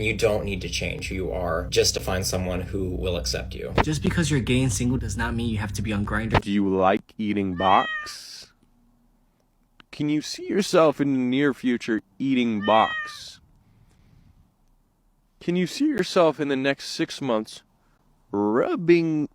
You don't need to change who you are just to find someone who will accept you. Just because you're gay and single does not mean you have to be on Grindr. Do you like eating box? Can you see yourself in the near future eating box? Can you see yourself in the next 6 months rubbing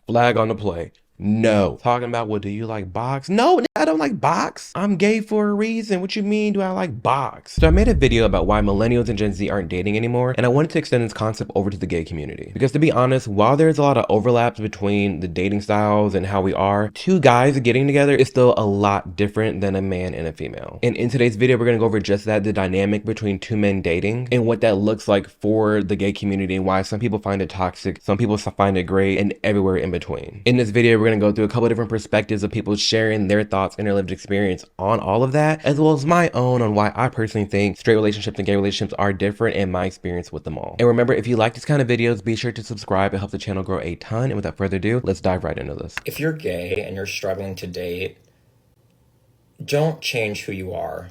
flag on the play? No. Talking about, well, do you like box? No, I don't like box. I'm gay for a reason. What you mean, do I like box? So I made a video about why millennials and Gen Z aren't dating anymore, and I wanted to extend this concept over to the gay community. Because to be honest, while there's a lot of overlaps between the dating styles and how we are, two guys getting together is still a lot different than a man and a female. And in today's video, we're gonna go over just that, the dynamic between two men dating and what that looks like for the gay community and why some people find it toxic, some people find it great, and everywhere in between. In this video, we're gonna go through a couple of different perspectives of people sharing their thoughts and their lived experience on all of that, as well as my own on why I personally think straight relationships and gay relationships are different and my experience with them all. And remember, if you like these kind of videos, be sure to subscribe. It helps the channel grow a ton. And without further ado, let's dive right into this. If you're gay and you're struggling to date, don't change who you are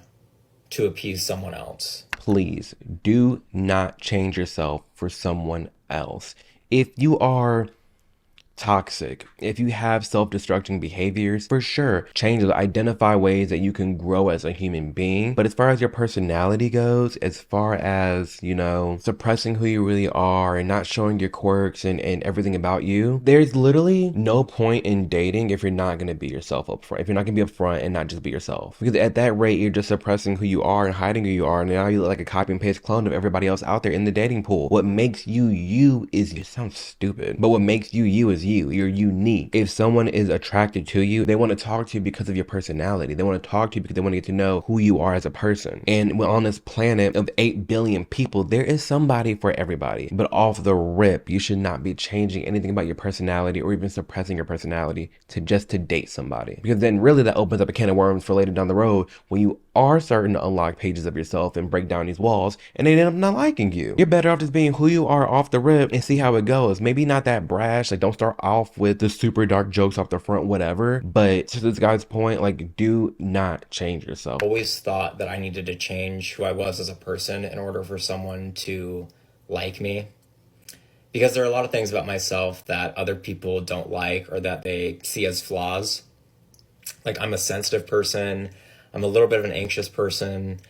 to appease someone else. Please do not change yourself for someone else. If you are toxic, if you have self-destructing behaviors, for sure, change it. Identify ways that you can grow as a human being. But as far as your personality goes, as far as, you know, suppressing who you really are and not showing your quirks and everything about you, there's literally no point in dating if you're not going to be yourself up front. If you're not going to be upfront and not just be yourself. Because at that rate, you're just suppressing who you are and hiding who you are. And now you look like a copy and paste clone of everybody else out there in the dating pool. What makes you you is, it sounds stupid, but what makes you you is you're unique. If someone is attracted to you, they want to talk to you because of your personality. They want to talk to you because they want to get to know who you are as a person. And on this planet of 8 billion people, there is somebody for everybody. But off the rip, you should not be changing anything about your personality or even suppressing your personality to date somebody. Because then really that opens up a can of worms for later down the road when you are starting to unlock pages of yourself and break down these walls and they end up not liking you. You're better off just being who you are off the rip and see how it goes. Maybe not that brash, like don't start off with the super dark jokes off the front, whatever. But to this guy's point, like, do not change yourself. I always thought that I needed to change who I was as a person in order for someone to like me. Because there are a lot of things about myself that other people don't like or that they see as flaws. Like, I'm a sensitive person. I'm a little bit of an anxious person.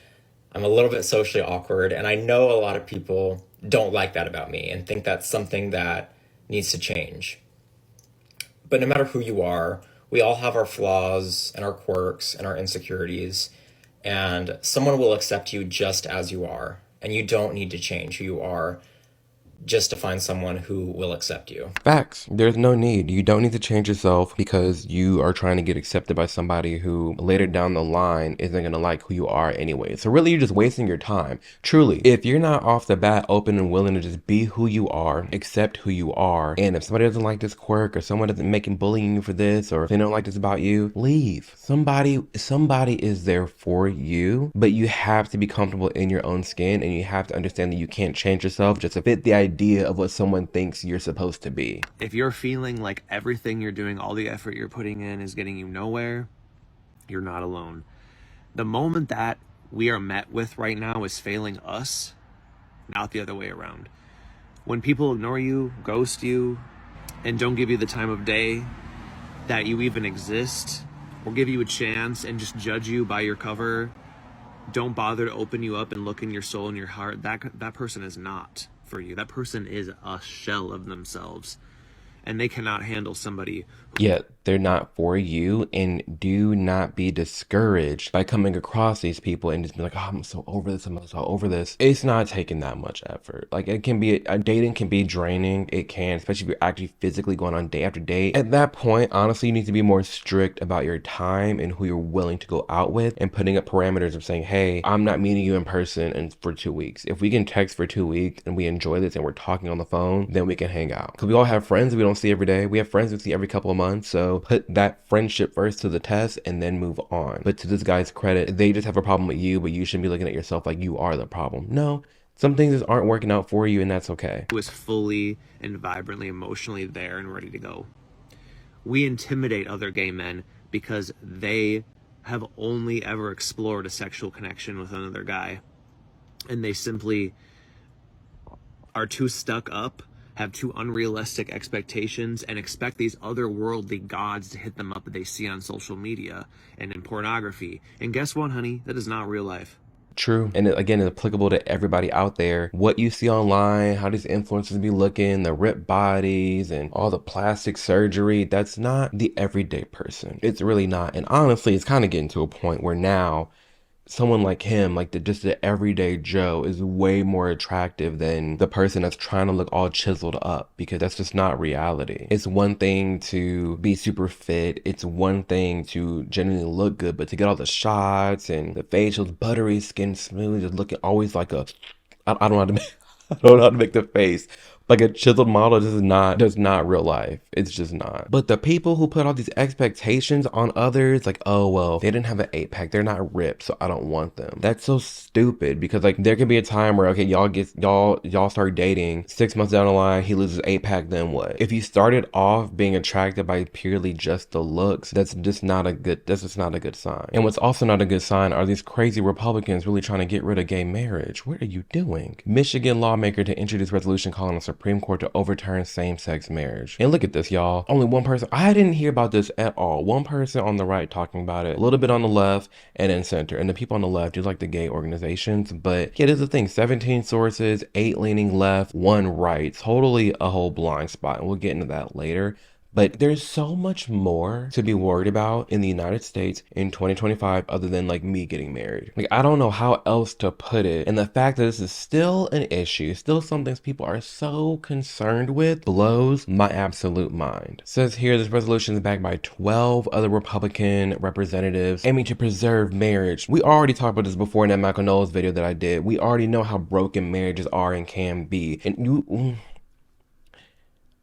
I'm a little bit socially awkward. And I know a lot of people don't like that about me and think that's something that needs to change. But no matter who you are, we all have our flaws and our quirks and our insecurities, and someone will accept you just as you are, and you don't need to change who you are just to find someone who will accept you. Facts. There's no need. You don't need to change yourself because you are trying to get accepted by somebody who later down the line isn't going to like who you are anyway. So really, you're just wasting your time. Truly, if you're not off the bat open and willing to just be who you are, accept who you are, and if somebody doesn't like this quirk or someone doesn't make him bullying you for this or if they don't like this about you, leave. Somebody is there for you, but you have to be comfortable in your own skin and you have to understand that you can't change yourself just to fit the idea of what someone thinks you're supposed to be. If you're feeling like everything you're doing, all the effort you're putting in is getting you nowhere, you're not alone. The moment that we are met with right now is failing us, not the other way around. When people ignore you, ghost you, and don't give you the time of day that you even exist, or give you a chance and just judge you by your cover, don't bother to open you up and look in your soul and your heart, that person is not for you. That person is a shell of themselves, and they cannot handle somebody Yet they're not for you. And do not be discouraged by coming across these people and just be like, oh, I'm so over this, I'm so over this. It's not taking that much effort. Like, it can be, dating can be draining. It can, especially if you're actually physically going on day after day. At that point, honestly, you need to be more strict about your time and who you're willing to go out with and putting up parameters of saying, hey, I'm not meeting you in person and for 2 weeks. If we can text for 2 weeks and we enjoy this and we're talking on the phone, then we can hang out. Because we all have friends we don't see every day. We have friends we see every couple of months. So put that friendship first to the test and then move on. But to this guy's credit, they just have a problem with you, but you shouldn't be looking at yourself like you are the problem. No, some things just aren't working out for you, and that's okay. who is fully and vibrantly emotionally there and ready to go. We intimidate other gay men because they have only ever explored a sexual connection with another guy, and they simply are too stuck up, have too unrealistic expectations, and expect these otherworldly gods to hit them up that they see on social media and in pornography. And guess what, honey? That is not real life. True. And again, it's applicable to everybody out there. What you see online, how these influencers be looking, the ripped bodies and all the plastic surgery, that's not the everyday person. It's really not. And honestly, it's kind of getting to a point where now someone like him, like just the everyday Joe, is way more attractive than the person that's trying to look all chiseled up, because that's just not reality. It's one thing to be super fit. It's one thing to genuinely look good, but to get all the shots and the facials, buttery skin, smooth, just looking always like a, I don't know how to make, I don't know how to make the face. Like a chiseled model does not real life. It's just not. But the people who put all these expectations on others, like, oh, well, they didn't have an 8-pack. They're not ripped, so I don't want them. That's so stupid, because like there could be a time where, okay, y'all start dating, 6 months down the line, he loses 8-pack, then what? If you started off being attracted by purely just the looks, that's just not a good sign. And what's also not a good sign are these crazy Republicans really trying to get rid of gay marriage. What are you doing? Michigan lawmaker to introduce resolution calling on Supreme Court to overturn same-sex marriage. And look at this, y'all. Only one person. I didn't hear about this at all. One person on the right talking about it, a little bit on the left, and then center. And the people on the left do like the gay organizations. But yeah, there's the thing. 17 sources, 8 leaning left, 1 right. Totally a whole blind spot. And we'll get into that later. But there's so much more to be worried about in the United States in 2025 other than like me getting married. Like, I don't know how else to put it. And the fact that this is still an issue, still something people are so concerned with, blows my absolute mind. It says here this resolution is backed by 12 other Republican representatives aiming to preserve marriage. We already talked about this before in that Michael Knowles video that I did. We already know how broken marriages are and can be. And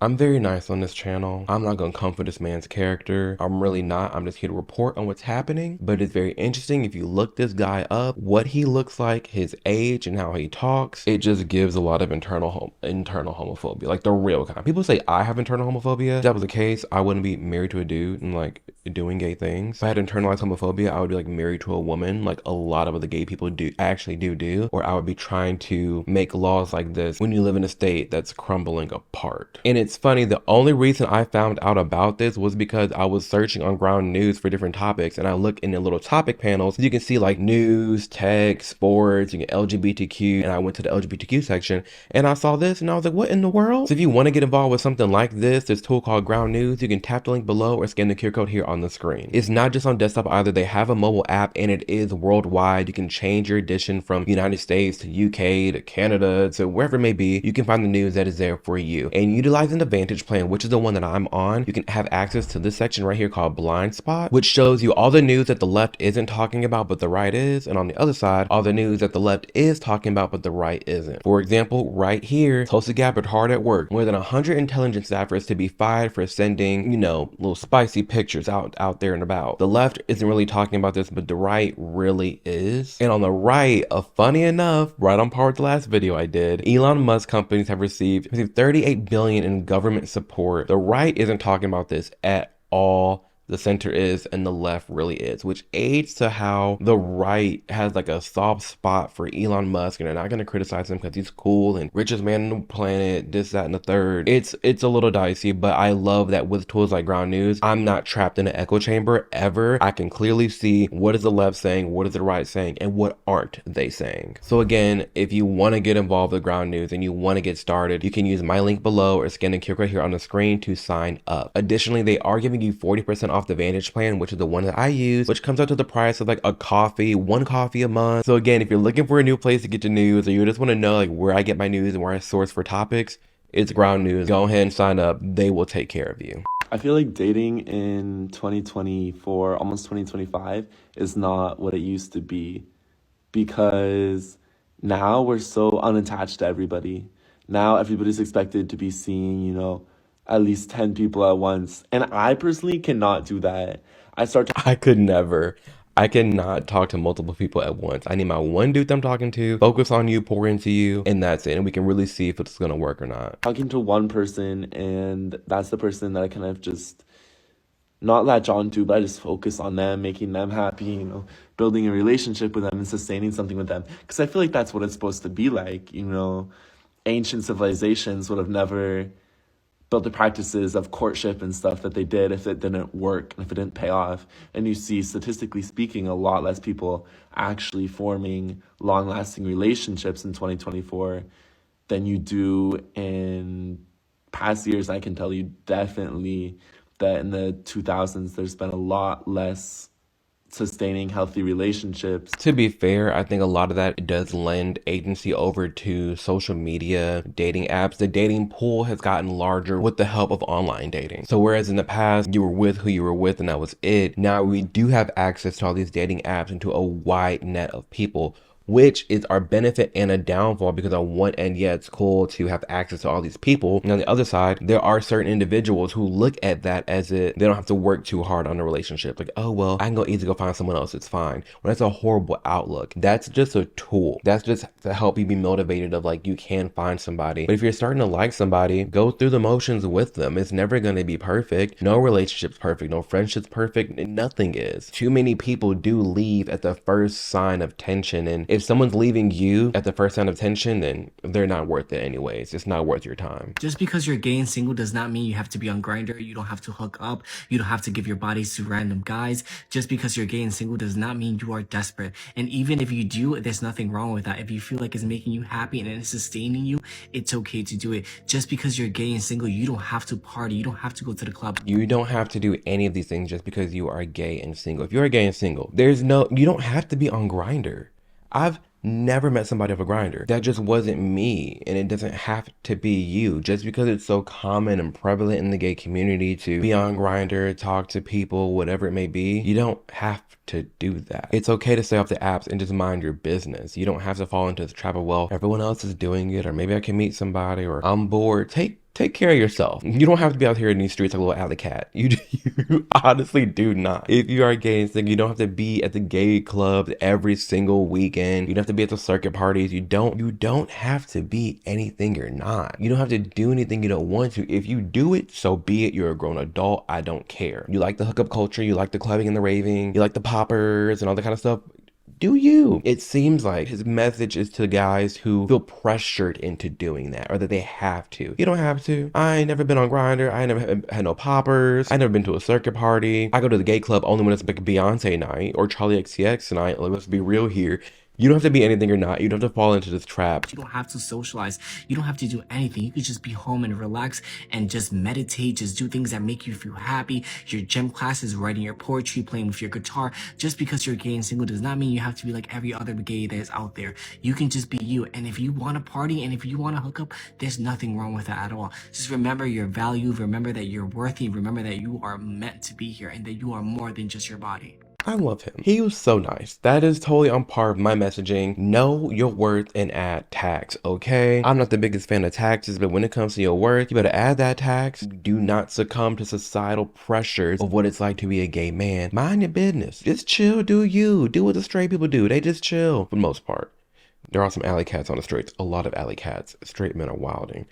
I'm very nice on this channel. I'm not gonna come for this man's character. I'm really not. I'm just here to report on what's happening. But it's very interesting if you look this guy up, what he looks like, his age, and how he talks. It just gives a lot of internal homophobia, like the real kind. People say I have internal homophobia. If that was the case, I wouldn't be married to a dude and like doing gay things. If I had internalized homophobia, I would be like married to a woman, like a lot of other gay people actually do, or I would be trying to make laws like this when you live in a state that's crumbling apart. And it's funny, the only reason I found out about this was because I was searching on Ground News for different topics, and I look in the little topic panels. You can see like news, tech, sports, you get LGBTQ, and I went to the LGBTQ section and I saw this and I was like, what in the world? So if you want to get involved with something like this, there's a tool called Ground News. You can tap the link below or scan the QR code here on the screen. It's not just on desktop either. They have a mobile app and it is worldwide. You can change your edition from United States to UK to Canada to wherever it may be. You can find the news that is there for you. And utilizing the Vantage plan, which is the one that I'm on, you can have access to this section right here called Blind Spot, which shows you all the news that the left isn't talking about but the right is, and on the other side, all the news that the left is talking about but the right isn't. For example, right here, Tulsi Gabbard hard at work. More than 100 intelligence staffers to be fired for sending, little spicy pictures out there and about. The left isn't really talking about this, but the right really is. And on the right, funny enough, right on par with the last video I did, Elon Musk companies have received $38 billion in government support. The right isn't talking about this at all. The center is, and the left really is, which aids to how the right has like a soft spot for Elon Musk, and they're not going to criticize him because he's cool and richest man on the planet, this, that, and the third. It's a little dicey, but I love that with tools like Ground News, I'm not trapped in an echo chamber ever. I can clearly see what is the left saying, what is the right saying, and what aren't they saying. So again, if you want to get involved with Ground News and you want to get started, you can use my link below or scan the QR code here on the screen to sign up. Additionally, they are giving you 40% off the Vantage plan, which is the one that I use, which comes out to the price of like one coffee a month. So again, if you're looking for a new place to get your news, or you just want to know like where I get my news and where I source for topics, it's Ground News. Go ahead and sign up. They will take care of you. I feel like dating in 2024, almost 2025, is not what it used to be, because now we're so unattached to everybody. Now everybody's expected to be seeing, at least 10 people at once. And I personally cannot do that. I could never. I cannot talk to multiple people at once. I need my one dude that I'm talking to, focus on you, pour into you, and that's it. And we can really see if it's going to work or not. Talking to one person, and that's the person that I kind of just not latch on to, but I just focus on them, making them happy, building a relationship with them and sustaining something with them. Because I feel like that's what it's supposed to be like, ancient civilizations would have never built the practices of courtship and stuff that they did if it didn't work and if it didn't pay off. And you see, statistically speaking, a lot less people actually forming long-lasting relationships in 2024 than you do in past years. I can tell you definitely that in the 2000s, there's been a lot less sustaining healthy relationships. To be fair, I think a lot of that does lend agency over to social media, dating apps. The dating pool has gotten larger with the help of online dating. So whereas in the past, you were with who you were with and that was it, now we do have access to all these dating apps and to a wide net of people, which is our benefit and a downfall, because on one end, yeah, it's cool to have access to all these people. And on the other side, there are certain individuals who look at that as they don't have to work too hard on a relationship. Like, oh, well, I can go easily go find someone else. It's fine. Well, that's a horrible outlook. That's just a tool. That's just to help you be motivated of like, you can find somebody. But if you're starting to like somebody, go through the motions with them. It's never going to be perfect. No relationship's perfect. No friendship's perfect. Nothing is. Too many people do leave at the first sign of tension, and if someone's leaving you at the first sign of tension, then they're not worth it anyways. It's not worth your time. Just because you're gay and single does not mean you have to be on Grindr. You don't have to hook up. You don't have to give your bodies to random guys. Just because you're gay and single does not mean you are desperate. And even if you do, there's nothing wrong with that. If you feel like it's making you happy and it's sustaining you, it's okay to do it. Just because you're gay and single, you don't have to party. You don't have to go to the club. You don't have to do any of these things just because you are gay and single. If you're gay and single, you don't have to be on Grindr. I've never met somebody off a Grindr. That just wasn't me, and it doesn't have to be you. Just because it's so common and prevalent in the gay community to be on Grindr, talk to people, whatever it may be, you don't have to do that. It's okay to stay off the apps and just mind your business. You don't have to fall into the trap of, well, everyone else is doing it, or maybe I can meet somebody, or I'm bored. Take care of yourself. You don't have to be out here in these streets like a little alley cat. You honestly do not. If you are gay and single, you don't have to be at the gay clubs every single weekend. You don't have to be at the circuit parties. You don't have to be anything you're not. You don't have to do anything you don't want to. If you do it, so be it. You're a grown adult. I don't care. You like the hookup culture. You like the clubbing and the raving. You like the poppers and all that kind of stuff. Do you? It seems like his message is to guys who feel pressured into doing that, or that they have to. You don't have to. I ain't never been on Grindr. I ain't never had no poppers. I never been to a circuit party. I go to the gay club only when it's like a Beyonce night or Charlie XCX night. Let's be real here. You don't have to be anything you're not. You don't have to fall into this trap. You don't have to socialize. You don't have to do anything. You could just be home and relax and just meditate. Just do things that make you feel happy. Your gym classes, writing your poetry, playing with your guitar. Just because you're gay and single does not mean you have to be like every other gay that is out there. You can just be you. And if you want to party and if you want to hook up, there's nothing wrong with that at all. Just remember your value. Remember that you're worthy. Remember that you are meant to be here and that you are more than just your body. I love him. He was so nice. That is totally on par with my messaging. Know your worth and add tax, okay? I'm not the biggest fan of taxes, but when it comes to your worth, you better add that tax. Do not succumb to societal pressures of what it's like to be a gay man. Mind your business. Just chill, do you. Do what the straight people do. They just chill, for the most part. There are some alley cats on the streets. A lot of alley cats. Straight men are wilding.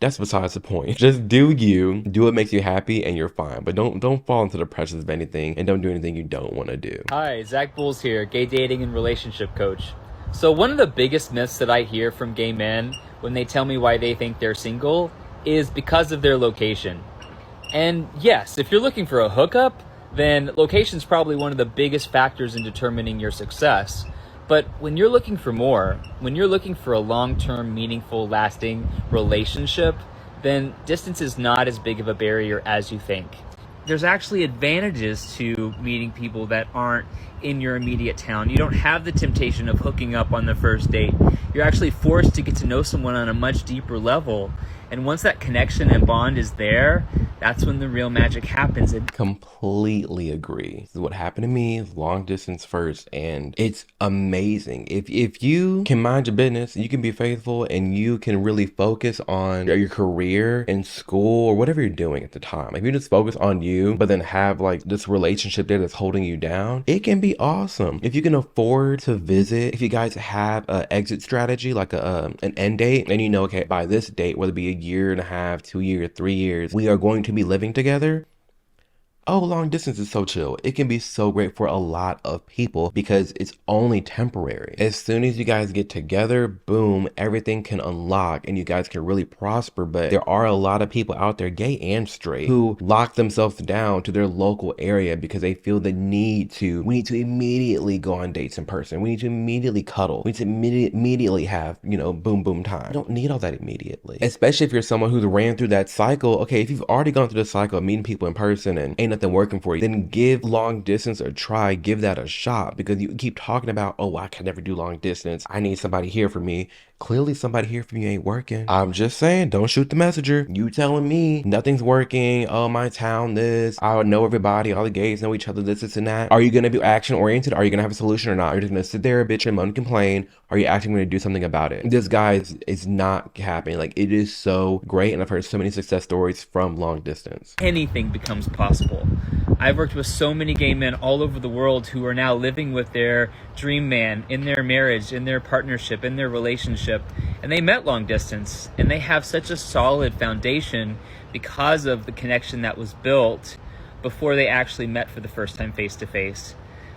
That's besides the point. Just do you, do what makes you happy, and you're fine. But don't fall into the pressures of anything, and don't do anything you don't want to do. Hi, Zach Bulls here, gay dating and relationship coach. So one of the biggest myths that I hear from gay men when they tell me why they think they're single is because of their location. And yes, if you're looking for a hookup, then location's probably one of the biggest factors in determining your success. But when you're looking for more, when you're looking for a long-term, meaningful, lasting relationship, then distance is not as big of a barrier as you think. There's actually advantages to meeting people that aren't in your immediate town. You don't have the temptation of hooking up on the first date. You're actually forced to get to know someone on a much deeper level. And once that connection and bond is there, that's when the real magic happens. Completely agree. This is what happened to me, long distance first, and it's amazing. If you can mind your business, you can be faithful, and you can really focus on your career in school or whatever you're doing at the time. If you just focus on you, but then have like this relationship there that's holding you down, it can be awesome. If you can afford to visit, if you guys have an exit strategy, like an end date, and you know, okay, by this date, whether it be a year and a half, 2 years, 3 years, we are going to be living together. oh, long distance is so chill. It can be so great for a lot of people because it's only temporary. As soon as you guys get together, boom, everything can unlock and you guys can really prosper. But there are a lot of people out there, gay and straight, who lock themselves down to their local area because they feel the need to, we need to immediately go on dates in person. We need to immediately cuddle. We need to immediately have, you know, boom, boom time. You don't need all that immediately. Especially if you're someone who's ran through that cycle. Okay, if you've already gone through the cycle of meeting people in person and ain't nothing working for you, then give long distance a try. Give that a shot, because you keep talking about, oh, I can never do long distance. I need somebody here for me. Clearly somebody here for you ain't working. I'm just saying, don't shoot the messenger. You telling me nothing's working. Oh, my town, this. I know everybody. All the gays know each other, this and that. Are you going to be action oriented? Are you going to have a solution or not? You're just going to sit there, bitch, and moan and complain. Are you actually going to do something about it? This guy is not happening. Like, it is so great. And I've heard so many success stories from long distance. Anything becomes possible. I've worked with so many gay men all over the world who are now living with their dream man in their marriage, in their partnership, in their relationship, and they met long distance, and they have such a solid foundation because of the connection that was built before they actually met for the first time face to face.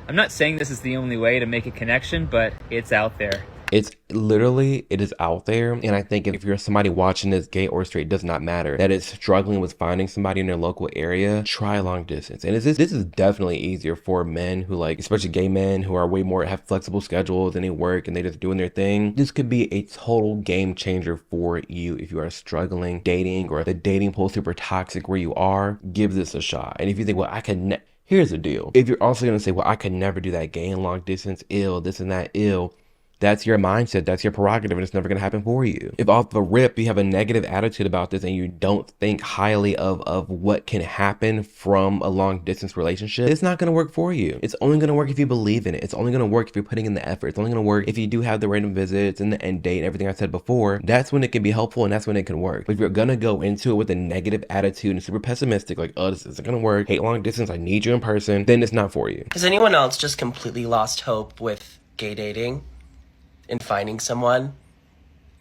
I'm not saying this is the only way to make a connection, but it's out there. It's literally, it is out there. And I think if you're somebody watching this, gay or straight, does not matter, that is struggling with finding somebody in their local area, try long distance. And this is definitely easier for men who, like, especially gay men who are way more, have flexible schedules and they work and they just doing their thing. This could be a total game changer for you if you are struggling dating, or the dating pool super toxic where you are. Give this a shot. And if you think, well, I can here's the deal. If you're also going to say, well, I could never do that gay and long distance, ill, this and that, ill, that's your mindset. That's your prerogative, and it's never going to happen for you. If off the rip you have a negative attitude about this and you don't think highly of what can happen from a long distance relationship, it's not going to work for you. It's only going to work if you believe in it. It's only going to work if you're putting in the effort. It's only going to work if you do have the random visits and the end date and everything I said before. That's when it can be helpful, and that's when it can work. But if you're going to go into it with a negative attitude and super pessimistic, like, oh, this isn't going to work, hate long distance, I need you in person, then it's not for you. Has anyone else just completely lost hope with gay dating and finding someone,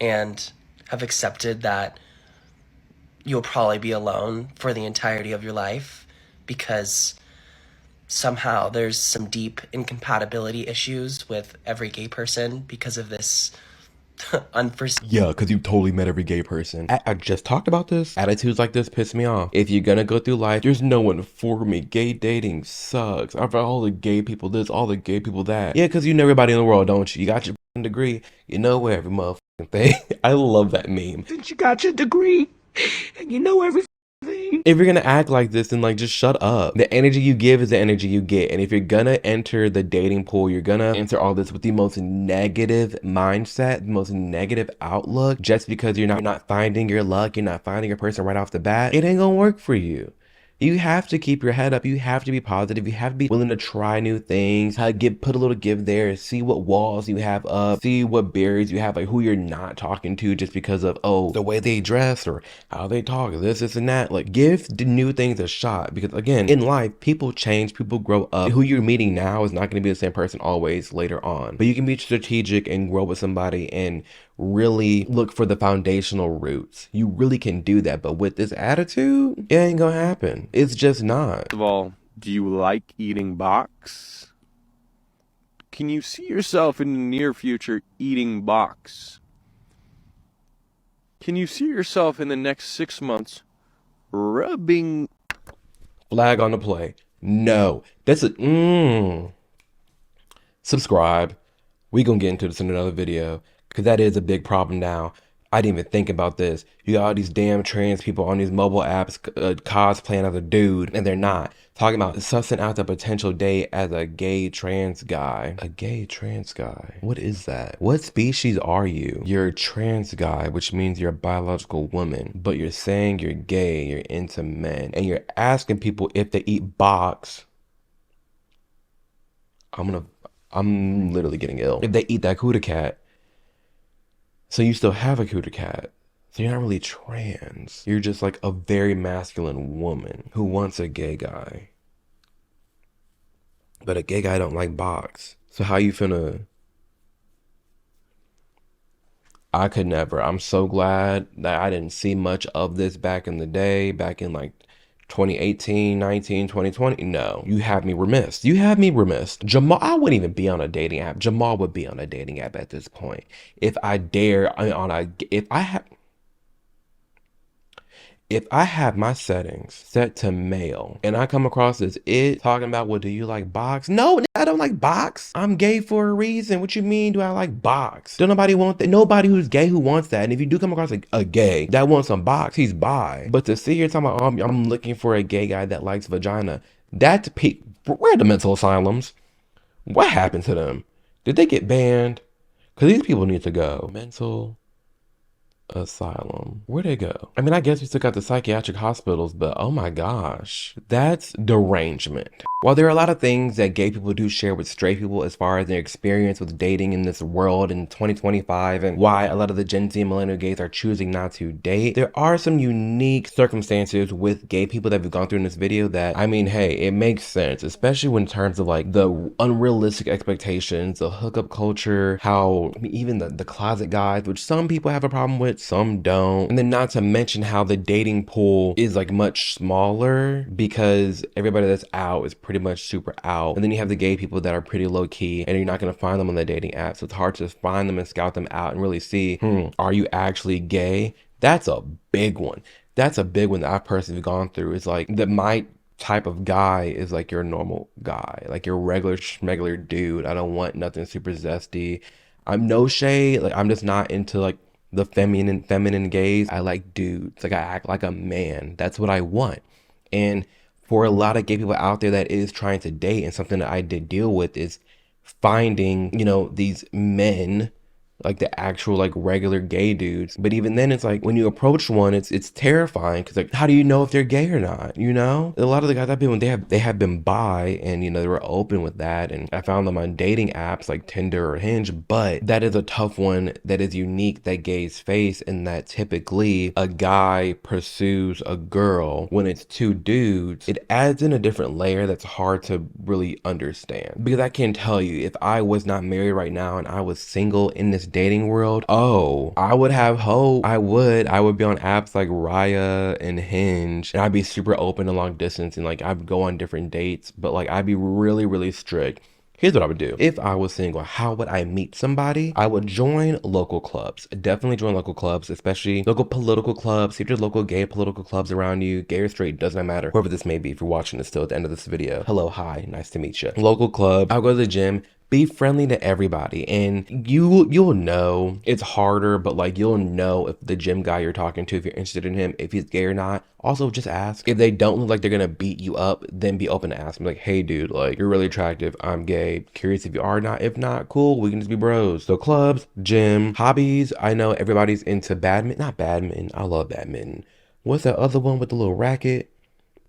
and have accepted that you'll probably be alone for the entirety of your life because somehow there's some deep incompatibility issues with every gay person because of this unforeseen? Yeah, because you've totally met every gay person. I just talked about this. Attitudes like this piss me off. If you're gonna go through life, there's no one for me. Gay dating sucks. I've got all the gay people this, all the gay people that. Yeah, because you know everybody in the world, don't you? You got your degree. You know every motherfucking thing. I love that meme. Since you got your degree and you know everything. If you're gonna act like this, then, like, just shut up. The energy you give is the energy you get. And if you're gonna enter the dating pool, you're gonna enter all this with the most negative mindset, the most negative outlook, just because you're not finding your luck, you're not finding your person right off the bat, it ain't gonna work for you. You have to keep your head up. You have to be positive. You have to be willing to try new things. Put a little give there. See what walls you have up. See what barriers you have, like who you're not talking to just because of, oh, the way they dress or how they talk, this and that. Like, give the new things a shot, because again, in life, people change, people grow up. Who you're meeting now is not going to be the same person always later on. But you can be strategic and grow with somebody and really look for the foundational roots. You really can do that. But with this attitude, it ain't gonna happen. It's just not. First of all, do you like eating box? Can you see yourself in the near future eating box? Can you see yourself in the next 6 months rubbing? Flag on the play. No. That's a subscribe. We gonna get into this in another video, because that is a big problem now. I didn't even think about this. You got all these damn trans people on these mobile apps cosplaying as a dude, and they're not. Talking about sussing out the potential date as a gay trans guy. A gay trans guy? What is that? What species are you? You're a trans guy, which means you're a biological woman, but you're saying you're gay, you're into men, and you're asking people if they eat box. I'm literally getting ill. If they eat that cootie cat. So you still have a cootie cat. So you're not really trans. You're just like a very masculine woman who wants a gay guy. But a gay guy don't like box. So how you finna? I could never. I'm so glad that I didn't see much of this back in the day, back in like 2018, 19, 2020. No, you have me remiss. You have me remiss. Jamal, I wouldn't even be on a dating app. Jamal would be on a dating app at this point. If I dare if I have my settings set to male and I come across this talking about, well, do you like box? No, I don't like box. I'm gay for a reason. What you mean do I like box? Don't nobody want that. Nobody who's gay who wants that. And if you do come across a gay that wants some box, he's bi. But to sit here talking about, oh, I'm looking for a gay guy that likes vagina, that's peak. Where are the mental asylums? What happened to them? Did they get banned? Because these people need to go. Mental asylum. Where'd they go? I mean, I guess we still got the psychiatric hospitals, but oh my gosh, that's derangement. While there are a lot of things that gay people do share with straight people as far as their experience with dating in this world in 2025 and why a lot of the Gen Z and millennial gays are choosing not to date, there are some unique circumstances with gay people that we've gone through in this video that, I mean, hey, it makes sense, especially when in terms of like the unrealistic expectations, the hookup culture, how I mean, even the closet guys, which some people have a problem with, some don't. And then not to mention how the dating pool is like much smaller because everybody that's out is pretty much super out. And then you have the gay people that are pretty low key and you're not going to find them on the dating app. So it's hard to find them and scout them out and really see, are you actually gay? That's a big one. That's a big one that I've personally gone through. It's like that my type of guy is like your normal guy, like your regular dude. I don't want nothing super zesty. I'm no shade. Like I'm just not into like the feminine gaze. I like dudes. Like I act like a man. That's what I want. And for a lot of gay people out there that is trying to date, and something that I did deal with is finding, these men, like the actual like regular gay dudes. But even then it's like when you approach one, it's terrifying because like how do you know if they're gay or not? A lot of the guys I've been with, they have been bi and they were open with that, and I found them on dating apps like Tinder or Hinge. But that is a tough one that is unique that gays face, and that typically a guy pursues a girl when it's two dudes. It adds in a different layer that's hard to really understand, because I can tell you, if I was not married right now and I was single in this dating world, I would have hope. I would be on apps like Raya and Hinge, and I'd be super open to long distance, and like I'd go on different dates, but like I'd be really strict. Here's what I would do. If I was single, how would I meet somebody? I would join local clubs. Definitely join local clubs, especially local political clubs. See if there's local gay political clubs around you. Gay or straight, doesn't matter. Whoever this may be, if you're watching this still at the end of this video. Hello, hi, nice to meet you. Local club. I'll go to the gym. Be friendly to everybody, and you'll know. It's harder, but like you'll know if the gym guy you're talking to, if you're interested in him, if he's gay or not. Also, just ask. If they don't look like they're gonna beat you up, then be open to ask them, like, hey dude, like you're really attractive, I'm gay, curious if you are or not. If not, cool, we can just be bros. So clubs, gym, hobbies. I know everybody's into not badminton, I love badminton. What's that other one with the little racket?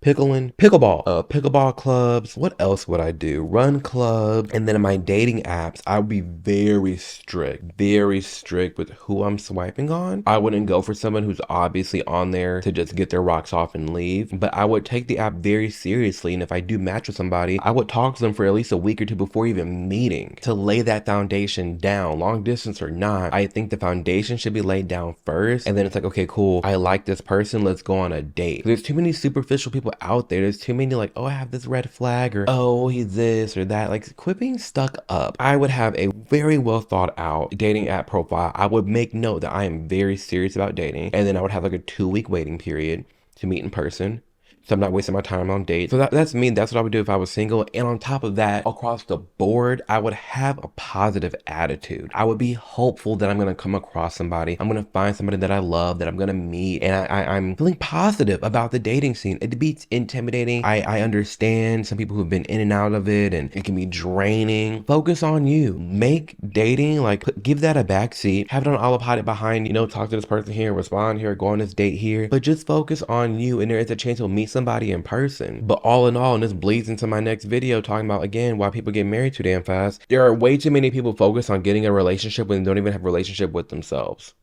Pickleball clubs. What else would I do? Run clubs. And then in my dating apps, I would be very strict with who I'm swiping on. I wouldn't go for someone who's obviously on there to just get their rocks off and leave, but I would take the app very seriously. And if I do match with somebody, I would talk to them for at least a week or two before even meeting to lay that foundation down, long distance or not. I think the foundation should be laid down first, and then it's like, okay, cool, I like this person, let's go on a date. There's too many superficial people out there. There's too many like, oh, I have this red flag, or oh, he's this or that. Like, quit being stuck up. I would have a very well thought out dating app profile. I would make note that I am very serious about dating, and then I would have like a 2-week waiting period to meet in person, so I'm not wasting my time on dates. So that's me. That's what I would do if I was single. And on top of that, across the board, I would have a positive attitude. I would be hopeful that I'm going to come across somebody. I'm going to find somebody that I love, that I'm going to meet. And I'm feeling positive about the dating scene. It'd be intimidating. I understand some people who've been in and out of it, and it can be draining. Focus on you. Make dating, give that a backseat. Have it on autopilot behind, talk to this person here, respond here, go on this date here. But just focus on you, and there is a chance you'll meet somebody in person. But all in all, and this bleeds into my next video talking about, again, why people get married too damn fast. There are way too many people focused on getting a relationship when they don't even have a relationship with themselves.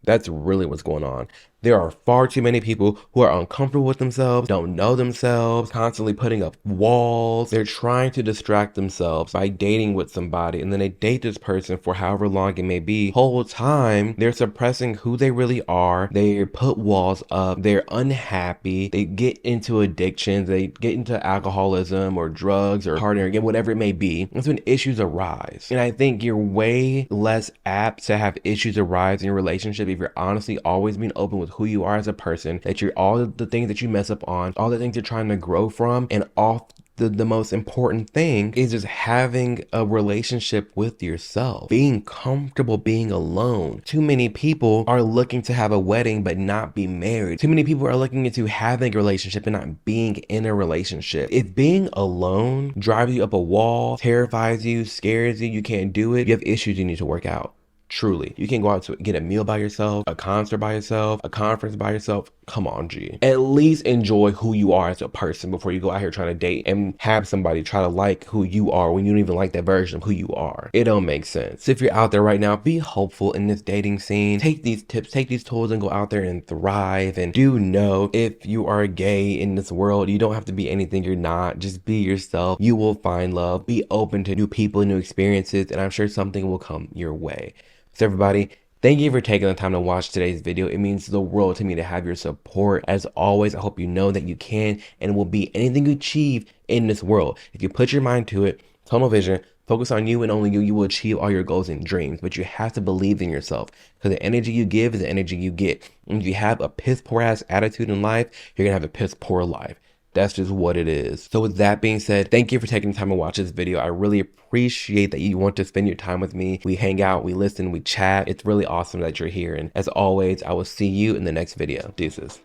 That's really what's going on. There are far too many people who are uncomfortable with themselves, don't know themselves, constantly putting up walls. They're trying to distract themselves by dating with somebody, and then they date this person for however long it may be. Whole time, they're suppressing who they really are. They put walls up. They're unhappy. They get into addictions. They get into alcoholism or drugs or partying, again, whatever it may be. That's when issues arise. And I think you're way less apt to have issues arise in your relationship if you're honestly always being open with who you are as a person, that you're all the things that you mess up on, all the things you're trying to grow from, and off the most important thing is just having a relationship with yourself, being comfortable being alone. Too many people are looking to have a wedding but not be married. Too many people are looking into having a relationship and not being in a relationship. If being alone drives you up a wall, terrifies you, scares you, you can't do it, you have issues you need to work out. Truly, you can go out to get a meal by yourself, a concert by yourself, a conference by yourself. Come on, G. At least enjoy who you are as a person before you go out here trying to date and have somebody try to like who you are when you don't even like that version of who you are. It don't make sense. If you're out there right now, be hopeful in this dating scene. Take these tips, take these tools, and go out there and thrive. And do know, if you are gay in this world, you don't have to be anything you're not. Just be yourself. You will find love. Be open to new people, new experiences, and I'm sure something will come your way. So everybody, thank you for taking the time to watch today's video. It means the world to me to have your support. As always, I hope you know that you can and will be anything you achieve in this world. If you put your mind to it, tunnel vision, focus on you and only you, you will achieve all your goals and dreams. But you have to believe in yourself, because the energy you give is the energy you get. And if you have a piss poor ass attitude in life, you're gonna have a piss poor life. That's just what it is. So with that being said, thank you for taking the time to watch this video. I really appreciate that you want to spend your time with me. We hang out, we listen, we chat. It's really awesome that you're here. And as always, I will see you in the next video. Deuces.